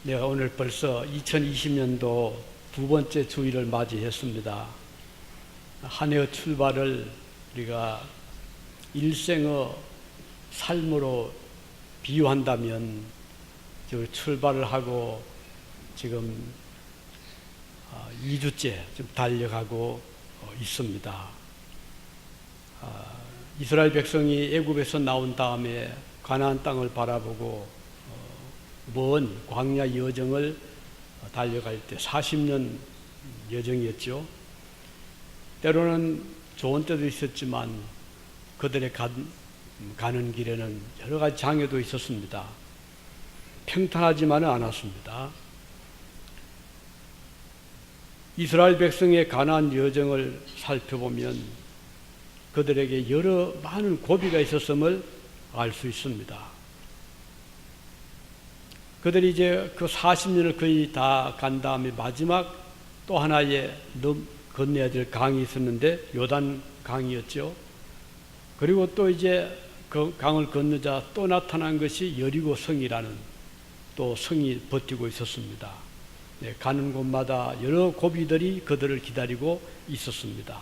내가 오늘 벌써 2020년도 두 번째 주일을 맞이했습니다. 한 해의 출발을 우리가 일생의 삶으로 비유한다면 출발을 하고 지금 2주째 좀 달려가고 있습니다. 이스라엘 백성이 애굽에서 나온 다음에 가나안 땅을 바라보고 먼 광야 여정을 달려갈 때 40년 여정이었죠. 때로는 좋은 때도 있었지만 그들의 가는 길에는 여러 가지 장애도 있었습니다. 평탄하지만은 않았습니다. 이스라엘 백성의 가나안 여정을 살펴보면 그들에게 여러 많은 고비가 있었음을 알 수 있습니다. 그들이 이제 그 40년을 거의 다 간 다음에 마지막 또 하나의 건너야 될 강이 있었는데 요단 강이었죠. 그리고 또 이제 그 강을 건너자 또 나타난 것이 여리고 성이라는 또 성이 버티고 있었습니다. 네, 가는 곳마다 여러 고비들이 그들을 기다리고 있었습니다.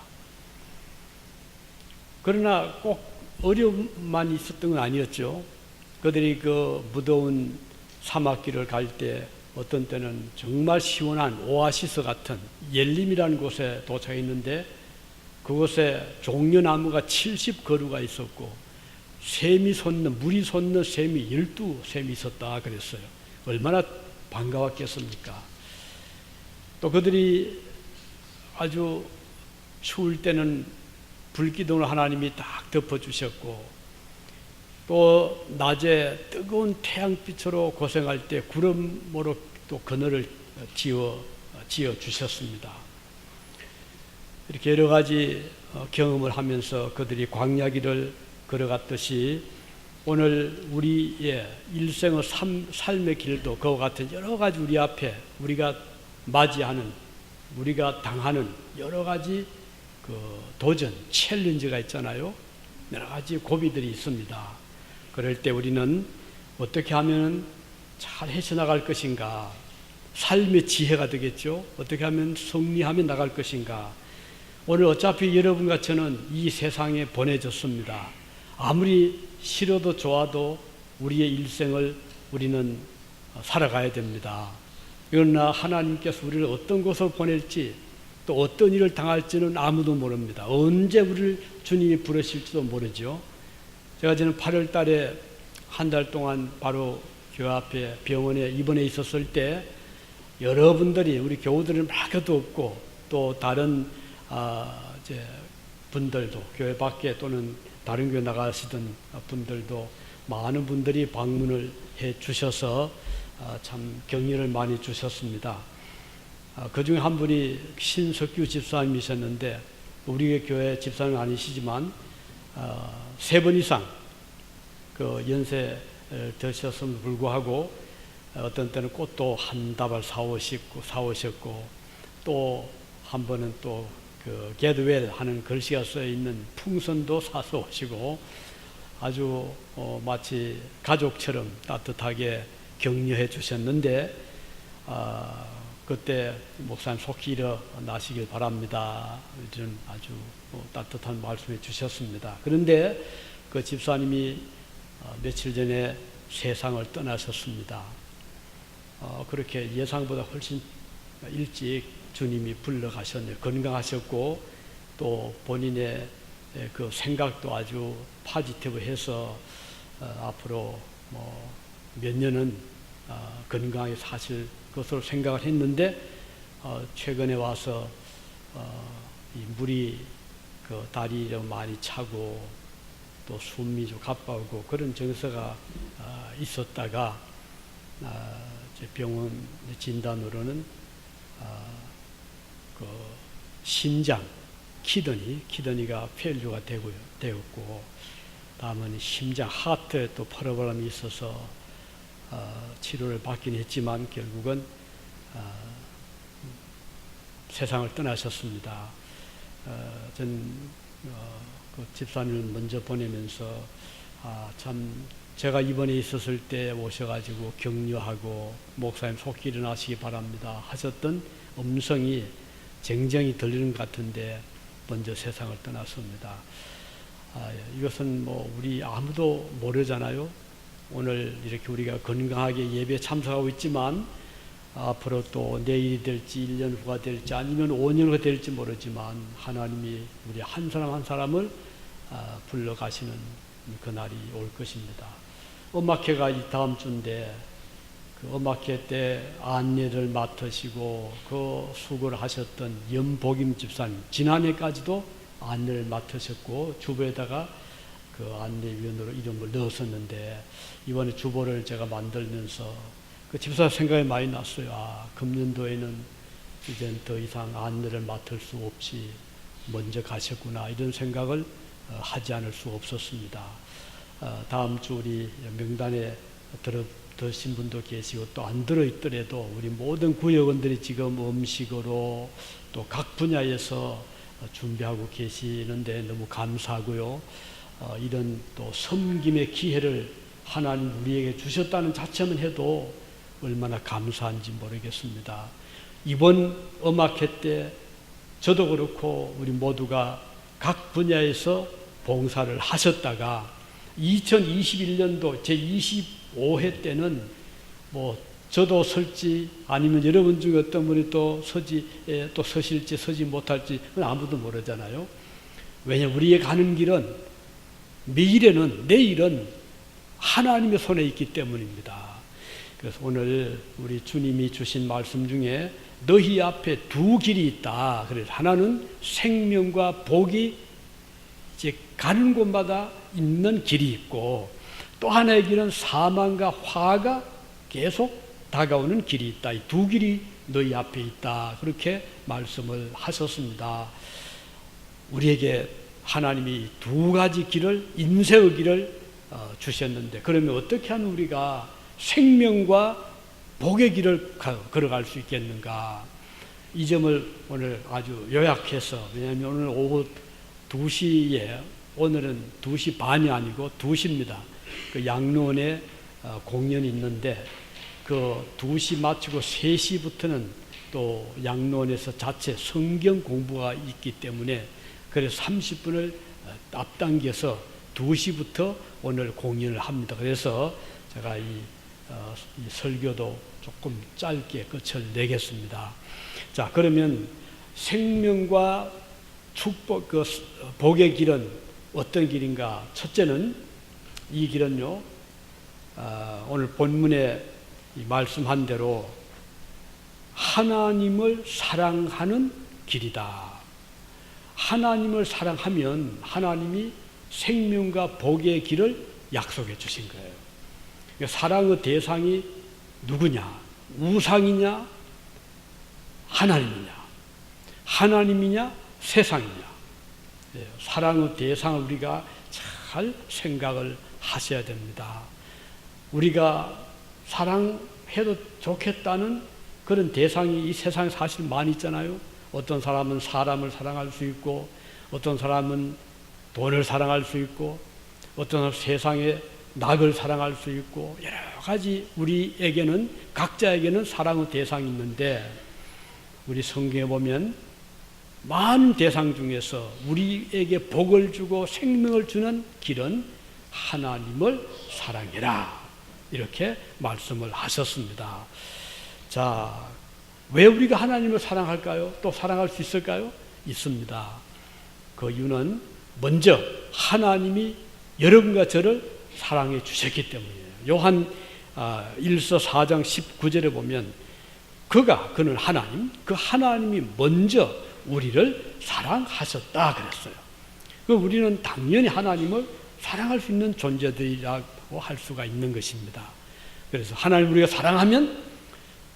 그러나 꼭 어려움만 있었던 건 아니었죠. 그들이 그 무더운 사막길을 갈 때 어떤 때는 정말 시원한 오아시스 같은 옐림이라는 곳에 도착했는데 그곳에 종려나무가 70그루가 있었고 물이 솟는 샘이 12샘이 있었다 그랬어요. 얼마나 반가웠겠습니까? 또 그들이 아주 추울 때는 불기둥을 하나님이 딱 덮어주셨고 또 낮에 뜨거운 태양빛으로 고생할 때 구름으로 또 그늘을 지어 주셨습니다. 이렇게 여러 가지 경험을 하면서 그들이 광야길을 걸어갔듯이 오늘 우리의 일생의 삶의 길도 그와 같은 여러 가지 우리 앞에 우리가 맞이하는 우리가 당하는 여러 가지 그 도전, 챌린지가 있잖아요. 여러 가지 고비들이 있습니다. 그럴 때 우리는 어떻게 하면 잘 헤쳐나갈 것인가? 삶의 지혜가 되겠죠. 어떻게 하면 승리하며 나갈 것인가? 오늘 어차피 여러분과 저는 이 세상에 보내졌습니다. 아무리 싫어도 좋아도 우리의 일생을 우리는 살아가야 됩니다. 그러나 하나님께서 우리를 어떤 곳으로 보낼지 또 어떤 일을 당할지는 아무도 모릅니다. 언제 우리를 주님이 부르실지도 모르죠. 제가 저는 8월 달에 한 달 동안 바로 교회 앞에 병원에 입원해 있었을 때 여러분들이 우리 교우들은 많게도 없고 또 다른 이제 분들도 교회 밖에 또는 다른 교회 나가시던 분들도 많은 분들이 방문을 해 주셔서 참 격려를 많이 주셨습니다. 그 중에 한 분이 신석규 집사님이셨는데 우리 교회 집사는 아니시지만 3번 이상 그 연세를 드셨음에도 불구하고 어떤 때는 꽃도 한 다발 사오셨고 또 한 번은 또 그 겟웰 하는 글씨가 써 있는 풍선도 사서 오시고 아주 마치 가족처럼 따뜻하게 격려해 주셨는데 그때 목사님 속히 일어나시길 바랍니다. 이런 아주 따뜻한 말씀해 주셨습니다. 그런데 그 집사님이 며칠 전에 세상을 떠나셨습니다. 그렇게 예상보다 훨씬 일찍 주님이 불러가셨네요. 건강하셨고 또 본인의 그 생각도 아주 파지티브해서 앞으로 뭐 몇 년은 건강하게 사실 것으로 생각을 했는데 최근에 와서 이 물이 그 다리 좀 많이 차고 또 숨이 좀 가빠오고 그런 증세가 있었다가 병원 진단으로는 그 심장 키드니가 페일류가 되었고 다음은 심장 하트에 또 프로블럼이 있어서 치료를 받긴 했지만 결국은 세상을 떠나셨습니다. 전 그 집사님을 먼저 보내면서 참 제가 입원해 있었을 때 오셔가지고 격려하고 목사님 속 일어나시기 바랍니다 하셨던 음성이 쟁쟁이 들리는 것 같은데 먼저 세상을 떠났습니다. 이것은 뭐 우리 아무도 모르잖아요. 오늘 이렇게 우리가 건강하게 예배에 참석하고 있지만 앞으로 또 내일이 될지 1년 후가 될지 아니면 5년 후가 될지 모르지만 하나님이 우리 한 사람 한 사람을 불러가시는 그날이 올 것입니다. 엄마케가 이 다음 주인데 그 엄마케 때 안내를 맡으시고 그 수고를 하셨던 염복임 집사님 지난해까지도 안내를 맡으셨고 주보에다가 그 안내위원으로 이름을 넣었었는데 이번에 주보를 제가 만들면서 그 집사 생각이 많이 났어요. 금년도에는 이젠 더 이상 안내를 맡을 수 없이 먼저 가셨구나 이런 생각을 하지 않을 수 없었습니다. 다음 주 우리 명단에 들으신 분도 계시고 또 안 들어있더라도 우리 모든 구역원들이 지금 음식으로 또 각 분야에서 준비하고 계시는데 너무 감사하고요. 이런 또 섬김의 기회를 하나님 우리에게 주셨다는 자체만 해도 얼마나 감사한지 모르겠습니다. 이번 음악회 때 저도 그렇고 우리 모두가 각 분야에서 봉사를 하셨다가 2021년도 제25회 때는 뭐 저도 설지 아니면 여러분 중에 어떤 분이 또 서실지 서지 못할지 그건 아무도 모르잖아요. 왜냐하면 우리의 가는 길은 내일은 하나님의 손에 있기 때문입니다. 그래서 오늘 우리 주님이 주신 말씀 중에 너희 앞에 두 길이 있다. 그래서 하나는 생명과 복이 이제 가는 곳마다 있는 길이 있고 또 하나의 길은 사망과 화가 계속 다가오는 길이 있다. 이 두 길이 너희 앞에 있다. 그렇게 말씀을 하셨습니다. 우리에게 하나님이 두 가지 길을 인생의 길을 주셨는데 그러면 어떻게 하면 우리가 생명과 복의 길을 걸어갈 수 있겠는가? 이 점을 오늘 아주 요약해서 왜냐하면 오늘 오후 2시에 오늘은 2시 반이 아니고 2시입니다. 그 양로원에 공연이 있는데 그 2시 마치고 3시부터는 또 양로원에서 자체 성경 공부가 있기 때문에 그래서 30분을 앞당겨서 2시부터 오늘 공연을 합니다. 그래서 제가 이 설교도 조금 짧게 끝을 내겠습니다. 자, 그러면 생명과 축복, 그 복의 길은 어떤 길인가? 첫째는 이 길은요, 오늘 본문에 말씀한 대로 하나님을 사랑하는 길이다. 하나님을 사랑하면 하나님이 생명과 복의 길을 약속해 주신 거예요. 사랑의 대상이 누구냐? 우상이냐? 하나님이냐? 하나님이냐? 세상이냐? 사랑의 대상을 우리가 잘 생각을 하셔야 됩니다. 우리가 사랑해도 좋겠다는 그런 대상이 이 세상에 사실 많이 있잖아요. 어떤 사람은 사람을 사랑할 수 있고 어떤 사람은 돈을 사랑할 수 있고 어떤 사람은 세상에 낙을 사랑할 수 있고 여러 가지 우리에게는 각자에게는 사랑의 대상이 있는데 우리 성경에 보면 많은 대상 중에서 우리에게 복을 주고 생명을 주는 길은 하나님을 사랑해라 이렇게 말씀을 하셨습니다. 자, 왜 우리가 하나님을 사랑할까요? 또 사랑할 수 있을까요? 있습니다. 그 이유는 먼저 하나님이 여러분과 저를 사랑해 주셨기 때문이에요. 요한 1서 4장 19절에 보면 그는 하나님, 그 하나님이 먼저 우리를 사랑하셨다 그랬어요. 우리는 당연히 하나님을 사랑할 수 있는 존재들이라고 할 수가 있는 것입니다. 그래서 하나님 우리가 사랑하면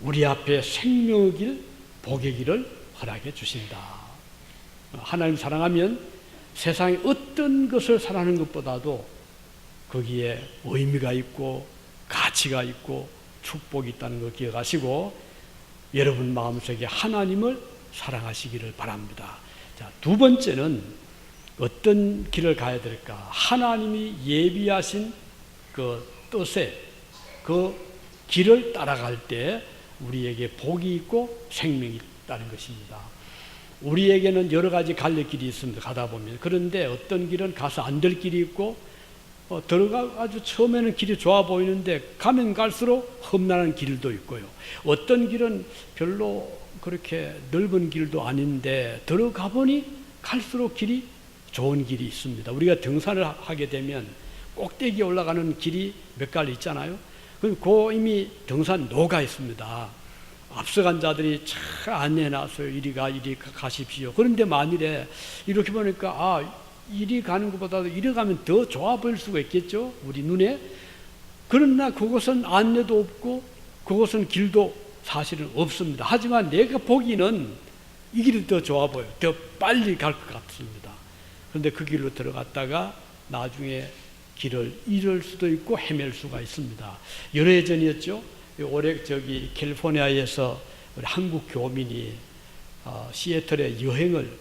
우리 앞에 생명의 길, 복의 길을 허락해 주신다. 하나님 사랑하면 세상의 어떤 것을 사랑하는 것보다도 거기에 의미가 있고 가치가 있고 축복이 있다는 걸 기억하시고 여러분 마음속에 하나님을 사랑하시기를 바랍니다. 자, 두 번째는 어떤 길을 가야 될까? 하나님이 예비하신 그 뜻에 그 길을 따라갈 때 우리에게 복이 있고 생명이 있다는 것입니다. 우리에게는 여러 가지 갈래길이 있습니다. 가다 보면. 그런데 어떤 길은 가서 안 될 길이 있고 들어가가지고 처음에는 길이 좋아 보이는데 가면 갈수록 험난한 길도 있고요. 어떤 길은 별로 그렇게 넓은 길도 아닌데 들어가 보니 갈수록 길이 좋은 길이 있습니다. 우리가 등산을 하게 되면 꼭대기에 올라가는 길이 몇 갈래 있잖아요. 그럼 그 이미 등산 노가 있습니다. 앞서간 자들이 차 안내해놨어요. 이리 가십시오. 그런데 만일에 이렇게 보니까 이리 가는 것보다도 이리 가면 더 좋아 보일 수가 있겠죠, 우리 눈에. 그러나 그것은 안내도 없고 그것은 길도 사실은 없습니다. 하지만 내가 보기는 이 길이 더 좋아 보여요. 더 빨리 갈 것 같습니다. 그런데 그 길로 들어갔다가 나중에 길을 잃을 수도 있고 헤맬 수가 있습니다. 여러 해 전이었죠. 올해 캘리포니아에서 우리 한국 교민이 시애틀에 여행을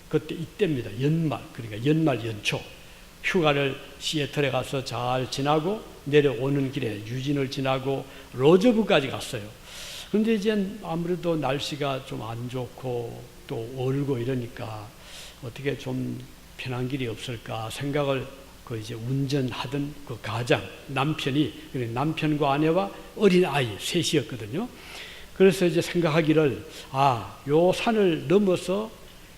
그때 이때입니다. 연말, 그러니까 연말 연초 휴가를 시애틀에 가서 잘 지나고 내려오는 길에 유진을 지나고 로저브까지 갔어요. 그런데 이제 아무래도 날씨가 좀 안 좋고 또 얼고 이러니까 어떻게 좀 편한 길이 없을까 생각을 이제 운전하던 그 가장 남편과 아내와 어린 아이 셋이었거든요. 그래서 이제 생각하기를 요 산을 넘어서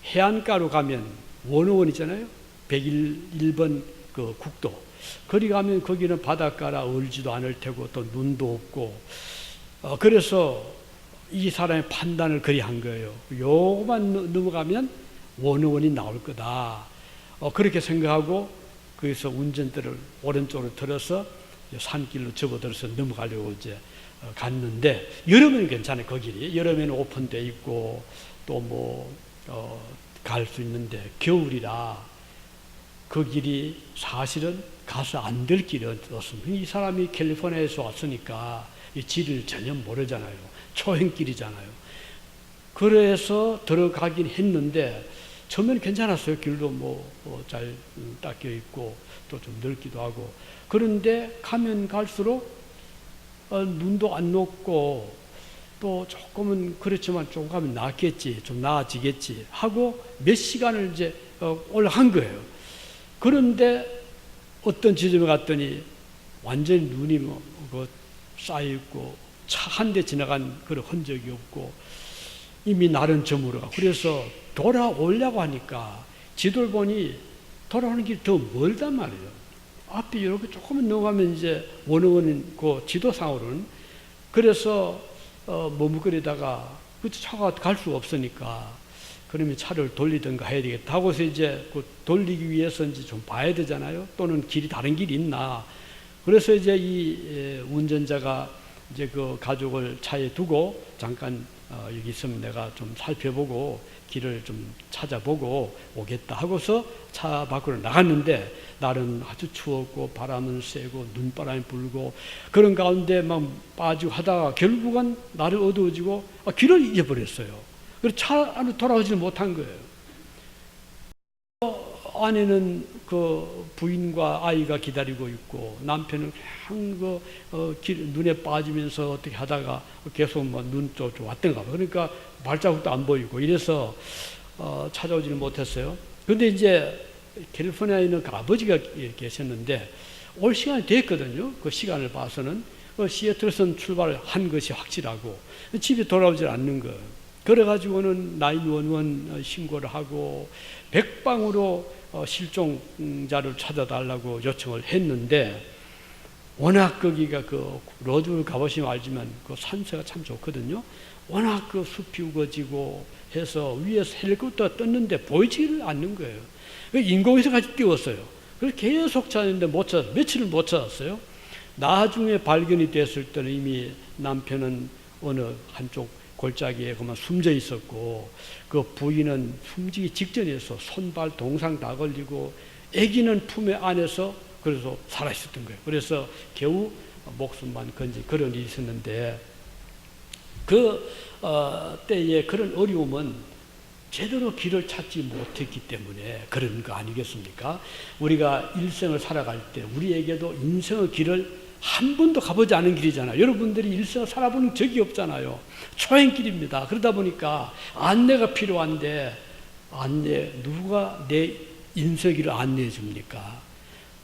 해안가로 가면 원어원 있잖아요. 101번 그 국도. 거기 가면 거기는 바닷가라 얼지도 않을 테고 또 눈도 없고 그래서 이 사람의 판단을 그리 한 거예요. 요거만 넘어가면 원어원이 나올 거다. 그렇게 생각하고 거기서 운전대를 오른쪽으로 들어서 산길로 접어들어서 넘어가려고 이제 갔는데 여름에는 괜찮아요. 그 길이 여름에는 오픈돼 있고 또 갈 수 있는데 겨울이라 그 길이 사실은 가서 안 될 길이었습니다. 이 사람이 캘리포니아에서 왔으니까 이 지리를 전혀 모르잖아요. 초행길이잖아요. 그래서 들어가긴 했는데 처음에는 괜찮았어요. 길도 잘 닦여 있고 또 좀 넓기도 하고. 그런데 가면 갈수록 눈도 안 녹고 또 조금은 그렇지만 조금 가면 낫겠지, 좀 나아지겠지 하고 몇 시간을 이제 올라간 거예요. 그런데 어떤 지점에 갔더니 완전히 눈이 쌓여있고 차 한 대 지나간 그런 흔적이 없고 이미 날은 저물어가. 그래서 돌아오려고 하니까 지도를 보니 돌아오는 길이 더 멀단 말이에요. 앞에 이렇게 조금만 넘어가면 이제 원어원인 그 지도상으로는. 그래서 머뭇거리다가 그 차가 갈 수가 없으니까 그러면 차를 돌리든가 해야 되겠다 하고서 이제 그 돌리기 위해서 이제 좀 봐야 되잖아요. 또는 다른 길이 있나. 그래서 이제 이 운전자가 이제 그 가족을 차에 두고 잠깐 여기 있으면 내가 좀 살펴보고 길을 좀 찾아보고 오겠다 하고서 차 밖으로 나갔는데 날은 아주 추웠고 바람은 세고 눈바람이 불고 그런 가운데 막 빠지고 하다가 결국은 날이 어두워지고 길을 잃어버렸어요. 그래서 차 안으로 돌아오지는 못한 거예요. 안에는 그 부인과 아이가 기다리고 있고 남편은 그냥 눈에 빠지면서 어떻게 하다가 계속 눈 쪽으로 왔던가 봐. 그러니까 발자국도 안 보이고 이래서 찾아오지는 못했어요. 그런데 이제 캘리포니아에 있는 그 아버지가 계셨는데 올 시간이 됐거든요. 그 시간을 봐서는 시애틀에서 출발을 한 것이 확실하고 집에 돌아오질 않는 거예요. 그래가지고는 911 신고를 하고 백방으로 실종자를 찾아달라고 요청을 했는데 워낙 거기가 그 로드를 가보시면 알지만 그 산세가 참 좋거든요. 워낙 그 숲이 우거지고 해서 위에서 헬리콥터가 떴는데 보이지를 않는 거예요. 인공위성까지 띄웠어요. 그래서 계속 찾았는데 못 찾았어요. 며칠을 못 찾았어요. 나중에 발견이 됐을 때는 이미 남편은 어느 한쪽 골짜기에 그만 숨져 있었고 그 부인은 숨지기 직전에서 손발 동상 다 걸리고 아기는 품에 안에서 그래서 살아 있었던 거예요. 그래서 겨우 목숨만 건진 그런 일이 있었는데 그 때에 그런 어려움은 제대로 길을 찾지 못했기 때문에 그런 거 아니겠습니까? 우리가 일생을 살아갈 때 우리에게도 인생의 길을 한 번도 가보지 않은 길이잖아요. 여러분들이 일생을 살아보는 적이 없잖아요. 초행길입니다. 그러다 보니까 안내가 필요한데 누가 내 인생길을 안내해 줍니까?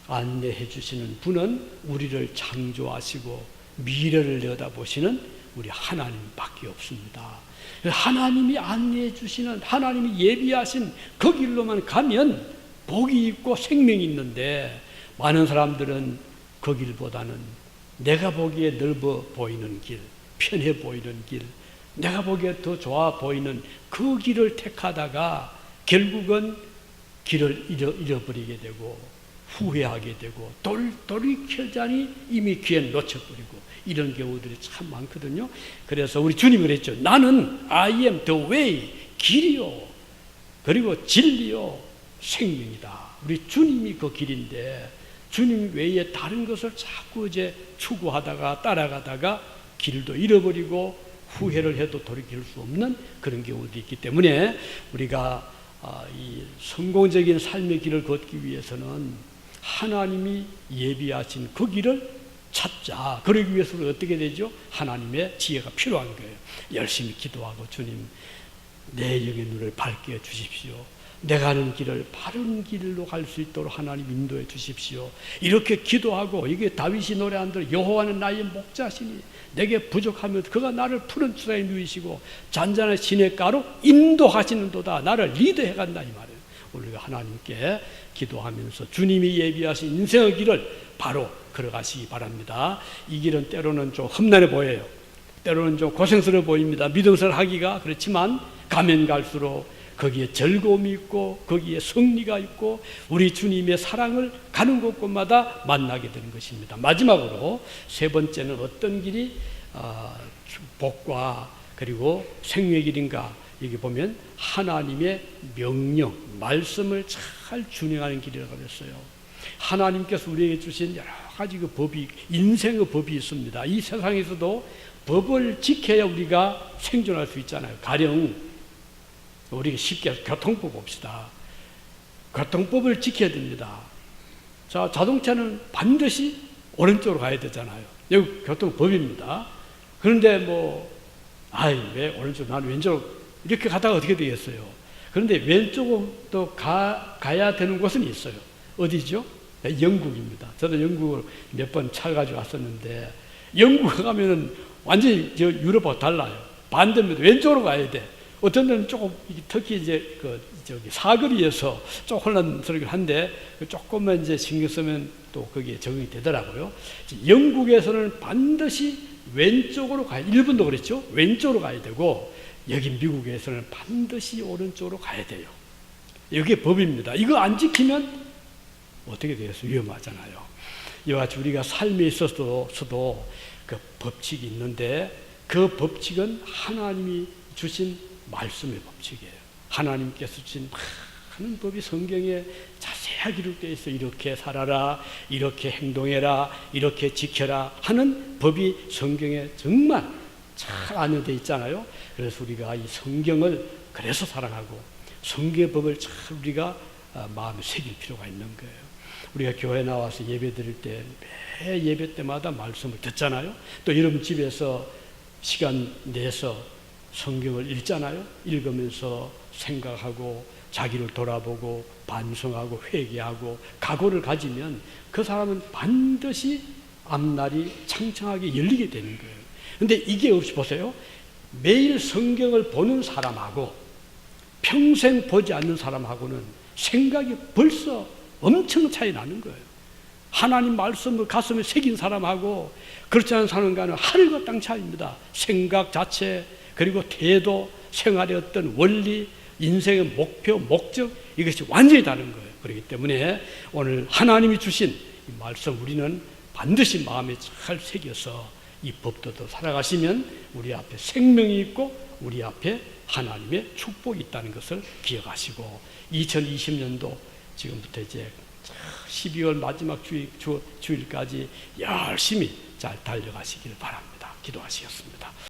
안내해 주시는 분은 우리를 창조하시고 미래를 내다보시는 우리 하나님밖에 없습니다. 하나님이 안내해 주시는, 하나님이 예비하신 그 길로만 가면 복이 있고 생명이 있는데, 많은 사람들은 그 길보다는 내가 보기에 넓어 보이는 길, 편해 보이는 길, 내가 보기에 더 좋아 보이는 그 길을 택하다가 결국은 길을 잃어버리게 되고 후회하게 되고 돌이켜자니 이미 기회를 놓쳐버리고 이런 경우들이 참 많거든요. 그래서 우리 주님이 그랬죠. 나는 I am the way, 길이요 그리고 진리요 생명이다. 우리 주님이 그 길인데 주님 외에 다른 것을 자꾸 이제 추구하다가 따라가다가 길도 잃어버리고 후회를 해도 돌이킬 수 없는 그런 경우도 있기 때문에 우리가 이 성공적인 삶의 길을 걷기 위해서는 하나님이 예비하신 그 길을 찾자. 그러기 위해서는 어떻게 되죠? 하나님의 지혜가 필요한 거예요. 열심히 기도하고 주님 내 영의 눈을 밝게 해주십시오. 내가 가는 길을 바른 길로 갈 수 있도록 하나님 인도해 주십시오. 이렇게 기도하고, 이게 다윗이 노래한 대로 여호와는 나의 목자시니 내게 부족하면 그가 나를 푸른 추라에 누이시고 잔잔한 시냇가로 인도하시는도다. 나를 리드해 간다 이 말이에요. 우리가 하나님께 기도하면서 주님이 예비하신 인생의 길을 바로 걸어가시기 바랍니다. 이 길은 때로는 좀 험난해 보여요. 때로는 좀 고생스러워 보입니다. 믿음을 하기가. 그렇지만 가면 갈수록 거기에 즐거움이 있고 거기에 승리가 있고 우리 주님의 사랑을 가는 곳곳마다 만나게 되는 것입니다. 마지막으로 세 번째는 어떤 길이 복과 그리고 생명의 길인가? 여기 보면 하나님의 명령, 말씀을 잘 준행하는 길이라고 그랬어요. 하나님께서 우리에게 주신 여러 가지 그 법이, 인생의 법이 있습니다. 이 세상에서도 법을 지켜야 우리가 생존할 수 있잖아요. 가령 우리가 쉽게 교통법 봅시다. 교통법을 지켜야 됩니다. 자, 자동차는 반드시 오른쪽으로 가야 되잖아요. 여기 교통법입니다. 그런데 왜 오른쪽, 나는 왼쪽으로 이렇게 가다가 어떻게 되겠어요? 그런데 왼쪽으로 또 가야 되는 곳은 있어요. 어디죠? 영국입니다. 저도 영국을 몇 번 차 가지고 왔었는데, 영국에 가면은 완전히 유럽하고 달라요. 반대입니다. 왼쪽으로 가야 돼. 어떤 데는 조금, 특히 이제 사거리에서 조금 혼란스럽긴 한데, 조금만 이제 신경 쓰면 또 거기에 적응이 되더라고요. 영국에서는 반드시 왼쪽으로 가야, 일본도 그랬죠? 왼쪽으로 가야 되고, 여기 미국에서는 반드시 오른쪽으로 가야 돼요. 이게 법입니다. 이거 안 지키면 어떻게 되겠어요? 위험하잖아요. 이와 같이 우리가 삶에 있어서도 그 법칙이 있는데, 그 법칙은 하나님이 주신 말씀의 법칙이에요. 하나님께서 주신 많은 법이 성경에 자세하게 기록되어 있어. 이렇게 살아라, 이렇게 행동해라, 이렇게 지켜라 하는 법이 성경에 정말 잘 안여되어 있잖아요. 그래서 우리가 이 성경을 그래서 사랑하고 성경의 법을 잘 우리가 마음에 새길 필요가 있는 거예요. 우리가 교회 나와서 예배 드릴 때 매 예배 때마다 말씀을 듣잖아요. 또 여러분 집에서 시간 내서 성경을 읽잖아요. 읽으면서 생각하고 자기를 돌아보고 반성하고 회개하고 각오를 가지면 그 사람은 반드시 앞날이 창창하게 열리게 되는 거예요. 그런데 이게 없이 보세요. 매일 성경을 보는 사람하고 평생 보지 않는 사람하고는 생각이 벌써 엄청 차이 나는 거예요. 하나님 말씀을 가슴에 새긴 사람하고 그렇지 않은 사람과는 하늘과 땅 차이입니다. 생각 자체, 그리고 태도, 생활의 어떤 원리, 인생의 목표, 목적, 이것이 완전히 다른 거예요. 그렇기 때문에 오늘 하나님이 주신 이 말씀 우리는 반드시 마음에 잘 새겨서 이 법도도 살아가시면 우리 앞에 생명이 있고 우리 앞에 하나님의 축복이 있다는 것을 기억하시고 2020년도 지금부터 이제 12월 마지막 주일까지 열심히 잘 달려가시길 바랍니다. 기도하시겠습니다.